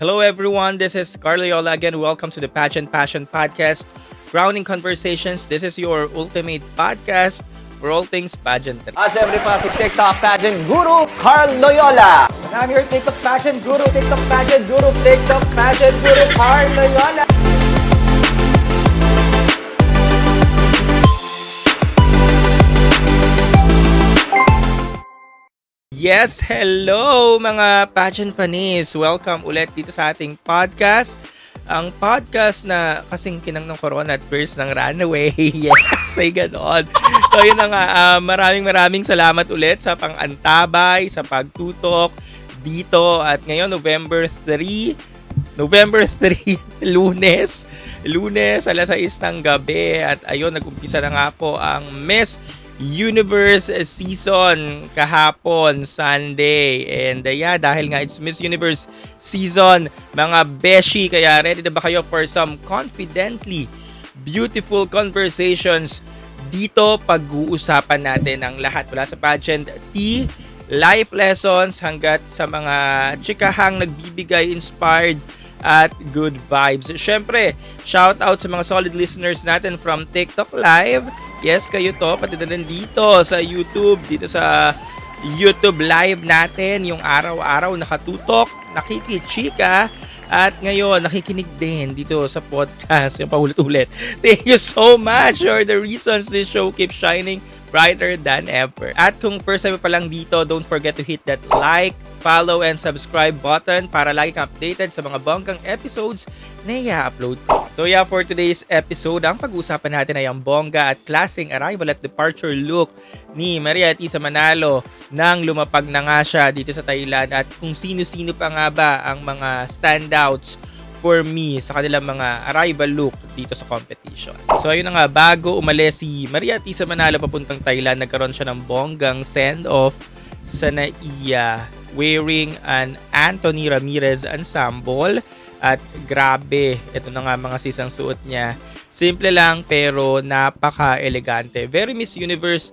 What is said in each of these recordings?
Hello, everyone. This is Carliola again. Welcome to the Pageant Passion Podcast, Grounding Conversations. This is your ultimate podcast for all things pageantry. Siyempre pa si TikTok Pageant Guru Carl Loyola. And I'm your TikTok Pageant Guru, TikTok Pageant Guru, TikTok Pageant Guru Carl Loyola. Yes, hello mga pageant panis. Welcome ulit dito sa ating podcast. Ang podcast na kasing kinang ng corona at first ng runaway. Yes, may ganon. So yun na nga, maraming salamat ulit sa pang-antabay, sa pagtutok dito. At ngayon, November 3, Lunes, alas 6 ng gabi. At ayun, nag-umpisa na nga po ang Miss Universe season kahapon, Sunday. And dahil nga it's Miss Universe season, mga beshi, kaya ready na ba kayo for some confidently beautiful conversations? Dito pag-uusapan natin ang lahat mula sa pageant tea, life lessons, hanggat sa mga chikahang nagbibigay inspired at good vibes. Syempre, shout out sa mga solid listeners natin from TikTok Live. Yes, kayo to, pati na rin dito sa YouTube, dito sa YouTube Live natin, yung araw-araw nakatutok, nakikichika, at ngayon nakikinig din dito sa podcast, yung paulit-ulit. Thank you so much. You're the reasons this show keeps shining brighter than ever. At kung first time pa lang dito, don't forget to hit that like, follow, and subscribe button para lagi kang updated sa mga bonggang episodes na i-upload ko. So for today's episode, ang pag-uusapan natin ay ang bongga at klaseng arrival at departure look ni Maria Tisa Manalo nang lumapag na nga siya dito sa Thailand, at kung sino-sino pa nga ba ang mga standouts for me sa kanilang mga arrival look dito sa competition. So ayun na nga, bago umalis si Maria Tisa Manalo papuntang Thailand, nagkaroon siya ng bonggang send-off sa NAIA wearing an Anthony Ramirez ensemble. At grabe, ito na nga mga sisang suot niya. Simple lang pero napaka-elegante. Very Miss Universe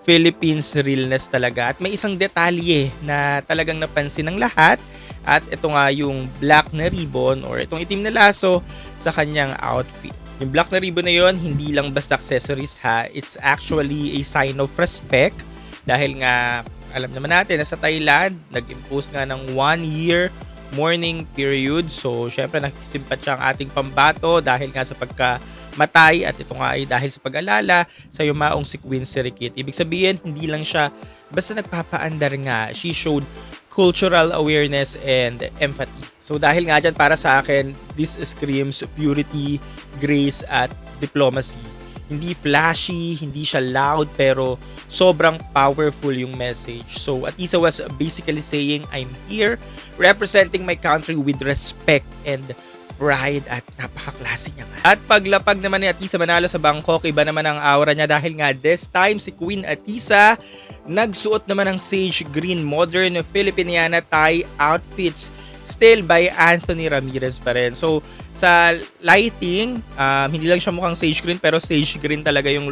Philippines realness talaga. At may isang detalye na talagang napansin ng lahat. At ito nga yung black na ribbon or itong itim na laso sa kanyang outfit. Yung black na ribbon na yon, hindi lang basta accessories ha. It's actually a sign of respect. Dahil nga, alam naman natin na sa Thailand, nag-impose nga ng 1 year mourning period. So, syempre nagsimpat siya ang ating pambato dahil nga sa pagkamatay, at ito nga ay dahil sa pag-alala sa yumaong si Queen Sirikit. Ibig sabihin, hindi lang siya basta nagpapaandar nga. She showed cultural awareness and empathy. So, dahil nga dyan, para sa akin, this screams purity, grace, at diplomacy. Hindi flashy, hindi siya loud, pero sobrang powerful yung message. So, Atisa was basically saying, I'm here representing my country with respect and pride, at napaka-classy niya nga. At paglapag naman ni Atisa Manalo sa Bangkok, iba naman ang aura niya dahil nga this time si Queen Atisa nagsuot naman ng sage green modern Filipiniana Thai outfits still by Anthony Ramirez pa rin. So, sa lighting, hindi lang siya mukhang sage green, pero sage green talaga yung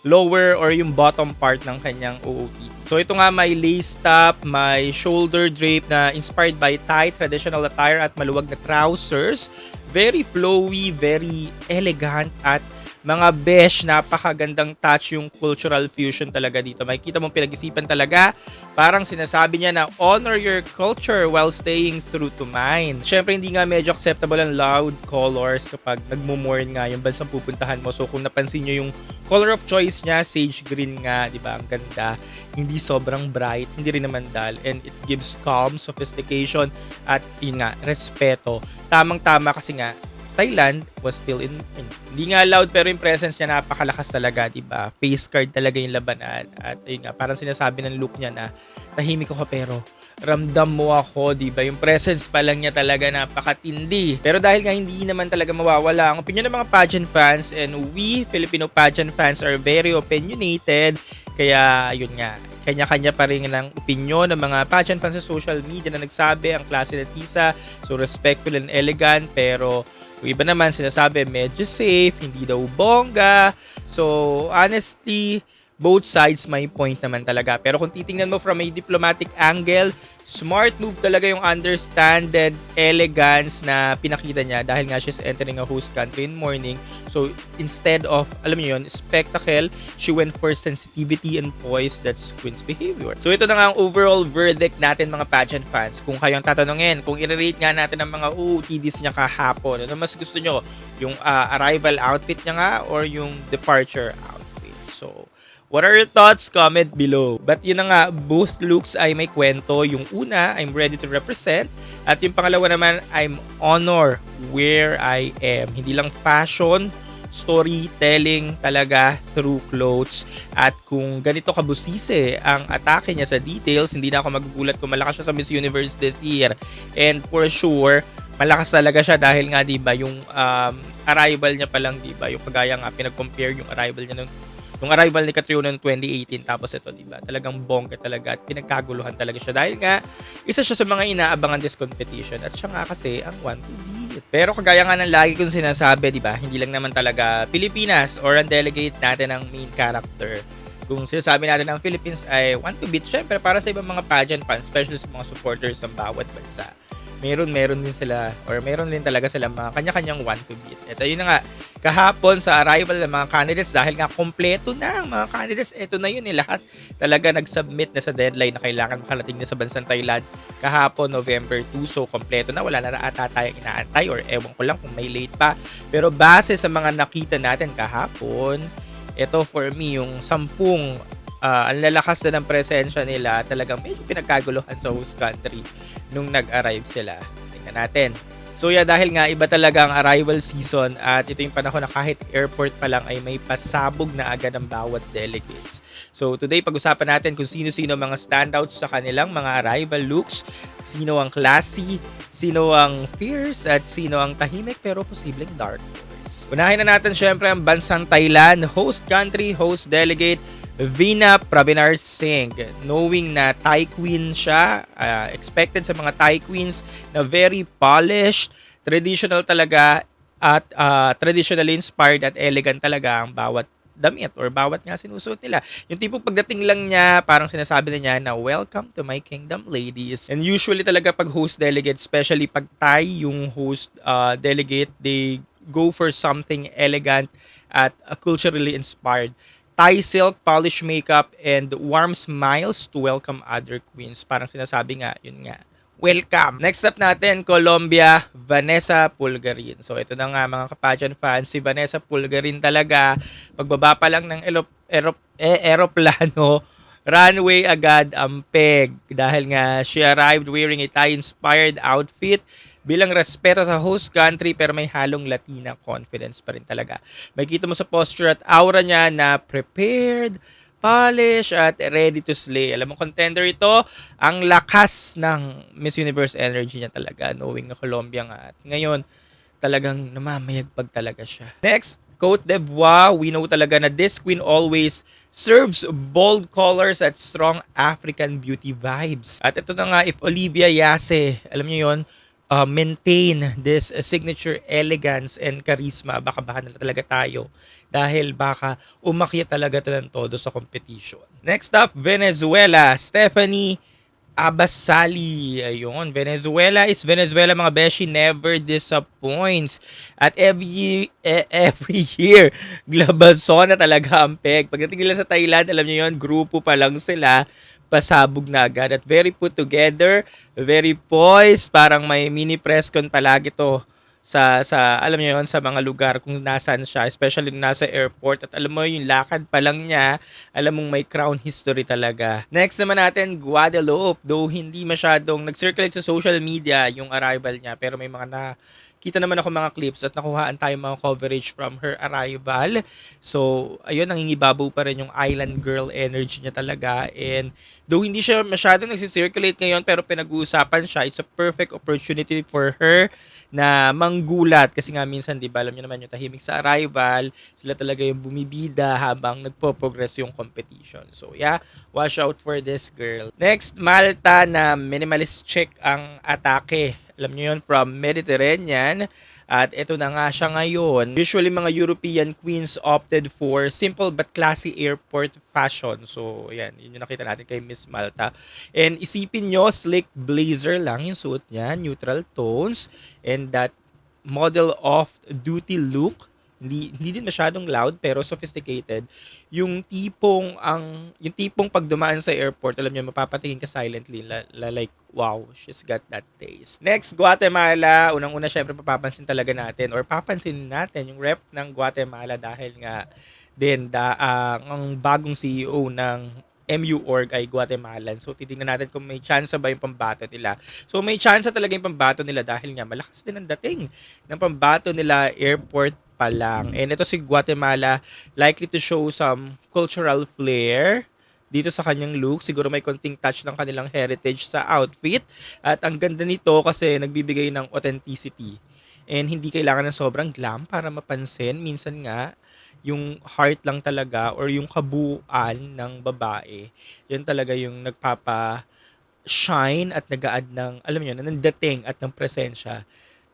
lower or yung bottom part ng kanyang OOTD. So ito nga, may lace top, may shoulder drape na inspired by Thai traditional attire at maluwag na trousers. Very flowy, very elegant, at mga besh, napakagandang touch yung cultural fusion talaga dito. Makikita mong pinag-isipan talaga. Parang sinasabi niya na honor your culture while staying true to mine. Syempre, hindi nga medyo acceptable ang loud colors kapag nagmo-mourn nga yung bansang pupuntahan mo. So kung napansin nyo yung color of choice niya, sage green nga, di ba? Ang ganda. Hindi sobrang bright, hindi rin naman dull, and it gives calm, sophistication, at yun nga, respeto. Tamang-tama kasi nga, Thailand was still in hindi nga loud, pero yung presence niya napakalakas talaga, diba? Face card talaga yung labanan. At ayun nga, parang sinasabi ng look niya na tahimik ako pero ramdam mo ako, diba? Yung presence pa lang niya talaga napakatindi. Pero dahil nga hindi naman talaga mawawala ang opinion ng mga pageant fans, and we Filipino pageant fans are very opinionated. Kaya yun nga, kanya-kanya pa rin ng opinion ng mga pageant fans sa social media na nagsabi ang klase na Tisa, so respectful and elegant, pero yung iba naman sinasabi medyo safe, hindi daw bongga. So honestly, both sides may point naman talaga. Pero kung titingnan mo from a diplomatic angle, smart move talaga yung understanded elegance na pinakita niya dahil nga she's entering a host country in morning. So, instead of, alam niyo yun, spectacle, she went for sensitivity and poise. That's Queen's behavior. So, ito na nga ang overall verdict natin mga pageant fans. Kung kayong tatanungin, kung i-rate nga natin ang mga OOTDs niya kahapon, ano mas gusto nyo? Yung arrival outfit niya nga or yung departure outfit? So, what are your thoughts? Comment below. But yun na nga, both looks ay may kwento. Yung una, I'm ready to represent. At yung pangalawa naman, I'm honor where I am. Hindi lang fashion, storytelling talaga through clothes. At kung ganito kabusise ang atake niya sa details, hindi na ako magugulat kung malakas siya sa Miss Universe this year. And for sure, malakas talaga siya dahil nga 'di ba yung arrival niya pa lang 'di ba, yung kagaya nga pinag-compare yung arrival niya nung arrival ni Catriona noong 2018 tapos ito 'di ba, talagang bongga talaga at pinagkaguluhan talaga siya dahil nga isa siya sa mga inaabangan this competition at siya nga kasi ang one to beat. Pero kagaya nga ng lagi kong sinasabi 'di ba, hindi lang naman talaga Pilipinas or ang delegate natin ang main character. Kung sinasabi natin ang Philippines ay want to beat, syempre para sa ibang mga pageant fans, especially sa mga supporters ng bawat bansa, meron din sila or meron din talaga sila mga kanya-kanyang want to beat. Ito yun na nga, kahapon sa arrival ng mga candidates dahil nga kompleto na ang mga candidates, ito na yun lahat talaga nag-submit na sa deadline na kailangan makarating na sa bansang Thailand kahapon November 2, so kompleto na, wala na ata tayong inaantay or ewan ko lang kung may late pa. Pero base sa mga nakita natin kahapon, ito for me yung 10 ang lalakas na ng presensya nila, talagang medyo pinagkaguluhan sa host country nung nag-arrive sila. Tingnan natin. So yeah, dahil nga iba talaga ang arrival season at ito yung panahon na kahit airport pa lang ay may pasabog na agad ang bawat delegates. So today pag-usapan natin kung sino-sino mga standouts sa kanilang mga arrival looks, sino ang classy, sino ang fierce, at sino ang tahimik pero posibleng dark horse. Unahin na natin syempre ang bansang Thailand, host country, host delegate, Veena Pravinar Singh. Knowing na Thai queen siya, expected sa mga Thai queens na very polished, traditional talaga at traditionally inspired at elegant talaga ang bawat damit or bawat nga sinusuot nila. Yung tipong pagdating lang niya, parang sinasabi na niya na welcome to my kingdom, ladies. And usually talaga pag host delegate, especially pag Thai yung host delegate, they go for something elegant at culturally inspired. Thai silk, polished makeup, and warm smiles to welcome other queens. Parang sinasabi nga, yun nga, welcome! Next up natin, Colombia, Vanessa Pulgarin. So ito na nga mga kapageant fans, si Vanessa Pulgarin talaga, pagbaba pa lang ng aeroplano, runway agad ang peg. Dahil nga, she arrived wearing a Thai-inspired outfit, bilang respeto sa host country pero may halong Latina confidence pa rin talaga. Makikita mo sa posture at aura niya na prepared, polished, at ready to slay. Alam mo, contender ito, ang lakas ng Miss Universe energy niya talaga, knowing na Colombia nga. At ngayon, talagang namamayagpag talaga siya. Next, Cote d'Ivoire. We know talaga na this queen always serves bold colors at strong African beauty vibes. At ito na nga, if Olivia Yase, alam niyo yon, maintain this signature elegance and charisma, baka na talaga tayo dahil baka umakyat talaga ng todo sa competition. Next up, Venezuela, Stephanie Abasali. Ayun, Venezuela is Venezuela mga beshi, never disappoints. At every year, glabazon na talaga ang peg. Pagdating nila sa Thailand, alam niyo yon, grupo pa lang sila, pasabog na agad at very put together, very poised, parang may mini press con palagi to sa alam niyo yon, sa mga lugar kung nasaan siya, especially nasa airport, at alam mo yung lakad pa lang niya, alam mong may crown history talaga. Next naman natin, Guadeloupe, though hindi masyadong nag-circulate sa social media yung arrival niya, pero may mga kita naman ako mga clips at nakuhaan tayo mga coverage from her arrival. So, ayun, nangingibabaw pa rin yung island girl energy niya talaga. And though hindi siya masyadong nagsisirculate ngayon, pero pinag-uusapan siya, it's a perfect opportunity for her na manggulat. Kasi nga minsan, di ba, alam niyo naman yung tahimik sa arrival, sila talaga yung bumibida habang nagpo-progress yung competition. So, yeah, watch out for this girl. Next, Malta na minimalist check ang atake. Alam niyo yun, from Mediterranean. At ito na nga siya ngayon. Usually mga European queens opted for simple but classy airport fashion. So, ayan, yun yung nakita natin kay Miss Malta. And isipin nyo, slick blazer lang yung suot niya, neutral tones, and that model of duty look. Hindi din masyadong loud pero sophisticated. Yung tipong pag dumaan sa airport, alam niyo, mapapatingin ka silently, like, wow, she's got that taste. Next, Guatemala. Unang-una, syempre, papapansin talaga natin or papansin natin yung rep ng Guatemala dahil nga din ang bagong CEO ng MU.org ay Guatemalan. So, titingnan natin kung may chance ba yung pambato nila. So, may chance talaga yung pambato nila dahil nga malakas din ang dating ng pambato nila airport pa lang. And ito si Guatemala, likely to show some cultural flair dito sa kanyang look. Siguro may konting touch ng kanilang heritage sa outfit. At ang ganda nito kasi nagbibigay ng authenticity. And hindi kailangan ng sobrang glam para mapansin. Minsan nga, yung heart lang talaga or yung kabuuan ng babae, yun talaga yung nagpapa-shine at nag-a-add ng, alam niyo, ng dating at ng presensya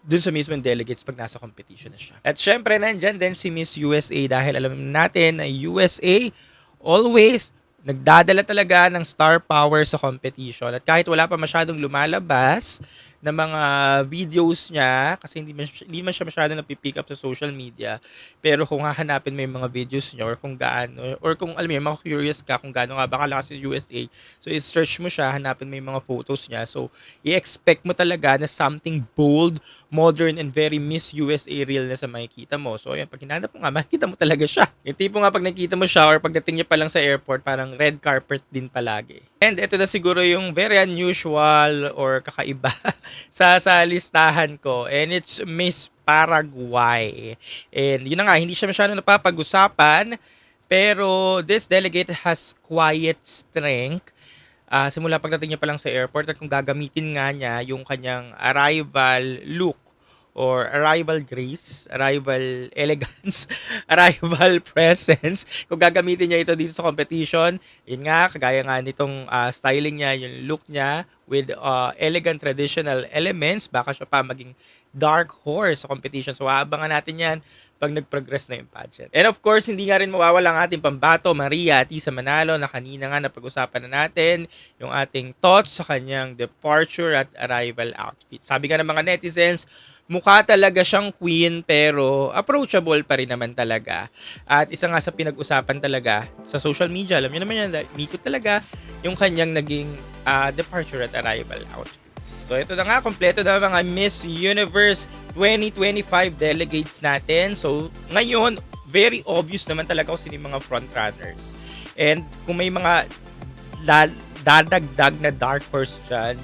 dun sa mismong delegates pag nasa competition na siya. At syempre, nandyan din si Miss USA dahil alam natin na USA always nagdadala talaga ng star power sa competition. At kahit wala pa masyadong lumalabas na mga videos niya, kasi hindi man siya masyadong napipick up sa social media, pero kung hahanapin mo yung mga videos niya or kung gaano, or kung alam mo, mga curious ka kung gaano nga ba kalakas yung USA, so i-search mo siya, hanapin mo yung mga photos niya, so i-expect mo talaga na something bold, modern, and very Miss USA real na sa makikita mo. So ayan, pag hinanap mo nga, makikita mo talaga siya. Yung tipo nga pag nakita mo siya or pagdating niya pa lang sa airport, parang red carpet din palagi. And ito na siguro yung very unusual or kakaiba sa listahan ko, and it's Miss Paraguay. And yun na nga, hindi siya masyadong napapag-usapan, pero this delegate has quiet strength. Simula pagdating niya pa lang sa airport, at kung gagamitin nga niya yung kanyang arrival look or arrival grace, arrival elegance, arrival presence, kung gagamitin niya ito dito sa competition, yun nga, kagaya nga nitong styling niya, yung look niya with elegant traditional elements, baka siya pa maging dark horse sa competition. So, aabangan natin yan pag nag-progress na yung pageant. And of course, hindi nga rin mawawala ang ating pambato, Maria Tisa Manalo, na kanina nga napag-usapan na natin yung ating thoughts sa kanyang departure at arrival outfit. Sabi nga ng mga netizens, mukha talaga siyang queen pero approachable pa rin naman talaga. At isa nga sa pinag-usapan talaga sa social media, alam niyo naman yan, dito talaga yung kanyang naging departure at arrival outfit. So ito na nga, kompleto na mga Miss Universe 2025 delegates natin. So ngayon, very obvious naman talaga kung sino yung mga frontrunners. And kung may mga dadagdag na dark horse dyan,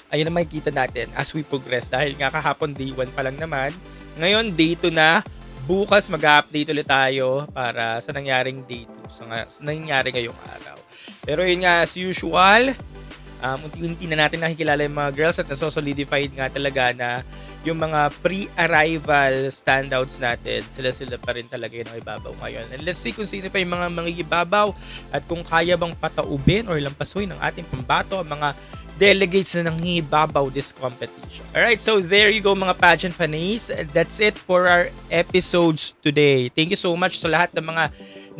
ayun na makikita natin as we progress. Dahil nga kahapon day 1 pa lang naman. Ngayon day 2 na. Bukas mag-update ulit tayo para sa nangyaring day 2. Sa nangyari ngayong araw. Pero yun nga, as usual, unti-unti na natin nakikilala yung mga girls at naso-solidified nga talaga na yung mga pre-arrival standouts natin, sila pa rin talaga yung ibabaw ngayon. And let's see kung sino pa yung mga mangigibabaw at kung kaya bang pataubin or lampasuin ng ating pambato ang mga delegates na nanghibabaw this competition. Alright, so there you go mga pageant fanies. That's it for our episodes today. Thank you so much sa lahat ng mga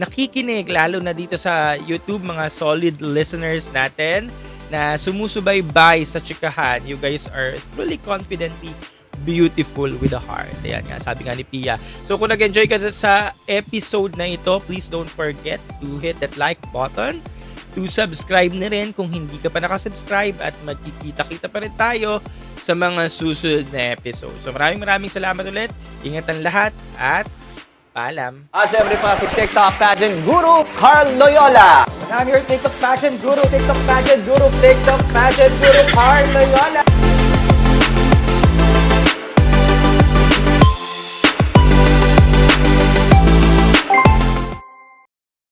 nakikinig, lalo na dito sa YouTube, mga solid listeners natin na sumusubaybay sa chikahan. You guys are truly confidently beautiful with a heart. Ayan nga, sabi nga ni Pia. So kung nag-enjoy ka sa episode na ito, please don't forget to hit that like button, to subscribe na rin kung hindi ka pa nakasubscribe, at magkikita-kita pa rin tayo sa mga susunod na episode. So maraming salamat ulit. Ingatan lahat at paalam. Siyempre pa si TikTok pageant guru Carl Loyola. And I'm your TikTok pageant guru, TikTok pageant guru Carl Loyola.